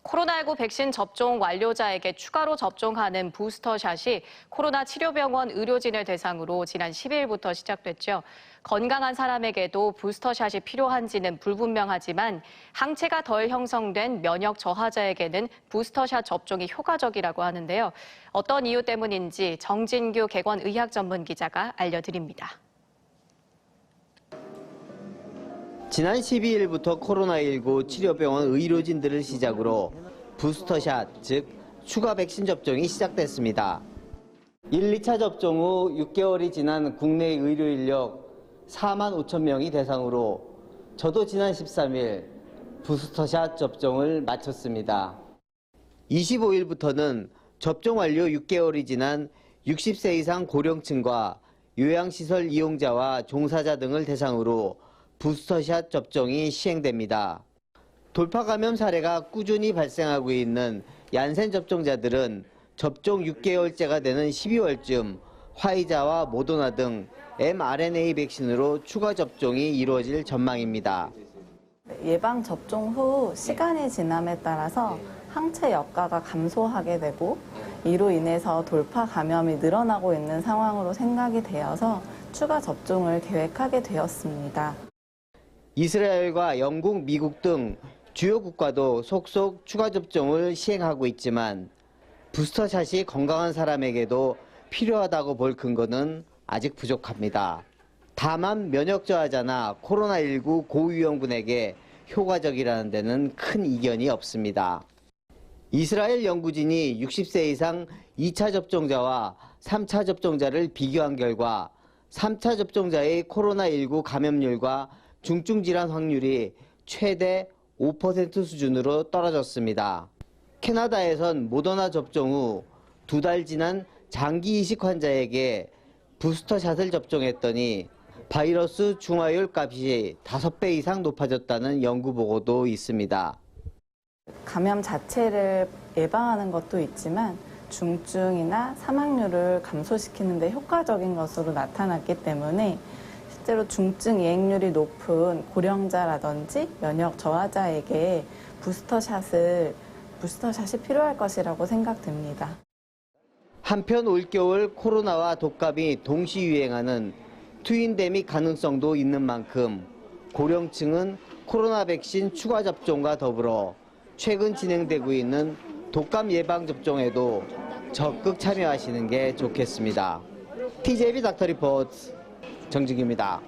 코로나19 백신 접종 완료자에게 추가로 접종하는 부스터샷이 코로나 치료병원 의료진을 대상으로 지난 10일부터 시작됐죠. 건강한 사람에게도 부스터샷이 필요한지는 불분명하지만 항체가 덜 형성된 면역 저하자에게는 부스터샷 접종이 효과적이라고 하는데요. 어떤 이유 때문인지 정진규 객원의학 전문 기자가 알려드립니다. 지난 12일부터 코로나19 치료병원 의료진들을 시작으로 부스터샷, 즉 추가 백신 접종이 시작됐습니다. 1, 2차 접종 후 6개월이 지난 국내 의료 인력 4만 5천 명이 대상으로 저도 지난 13일 부스터샷 접종을 마쳤습니다. 25일부터는 접종 완료 6개월이 지난 60세 이상 고령층과 요양시설 이용자와 종사자 등을 대상으로 부스터샷 접종이 시행됩니다. 돌파 감염 사례가 꾸준히 발생하고 있는 얀센 접종자들은 접종 6개월째가 되는 12월쯤 화이자와 모더나 등 mRNA 백신으로 추가 접종이 이루어질 전망입니다. 예방 접종 후 시간이 지남에 따라서 항체 역가가 감소하게 되고 이로 인해서 돌파 감염이 늘어나고 있는 상황으로 생각이 되어서 추가 접종을 계획하게 되었습니다. 이스라엘과 영국, 미국 등 주요 국가도 속속 추가 접종을 시행하고 있지만 부스터샷이 건강한 사람에게도 필요하다고 볼 근거는 아직 부족합니다. 다만 면역 저하자나 코로나19 고위험군에게 효과적이라는 데는 큰 이견이 없습니다. 이스라엘 연구진이 60세 이상 2차 접종자와 3차 접종자를 비교한 결과 3차 접종자의 코로나19 감염률과 중증 질환 확률이 최대 5% 수준으로 떨어졌습니다. 캐나다에선 모더나 접종 후 2달 지난 장기 이식 환자에게 부스터샷을 접종했더니 바이러스 중화율 값이 5배 이상 높아졌다는 연구 보고도 있습니다. 감염 자체를 예방하는 것도 있지만 중증이나 사망률을 감소시키는 데 효과적인 것으로 나타났기 때문에 실제로 중증 이행률이 높은 고령자라든지 면역 저하자에게 부스터샷이 필요할 것이라고 생각됩니다. 한편 올겨울 코로나와 독감이 동시 유행하는 트윈데믹 가능성도 있는 만큼 고령층은 코로나 백신 추가 접종과 더불어 최근 진행되고 있는 독감 예방 접종에도 적극 참여하시는 게 좋겠습니다. TJB 닥터 리포트 정진규입니다.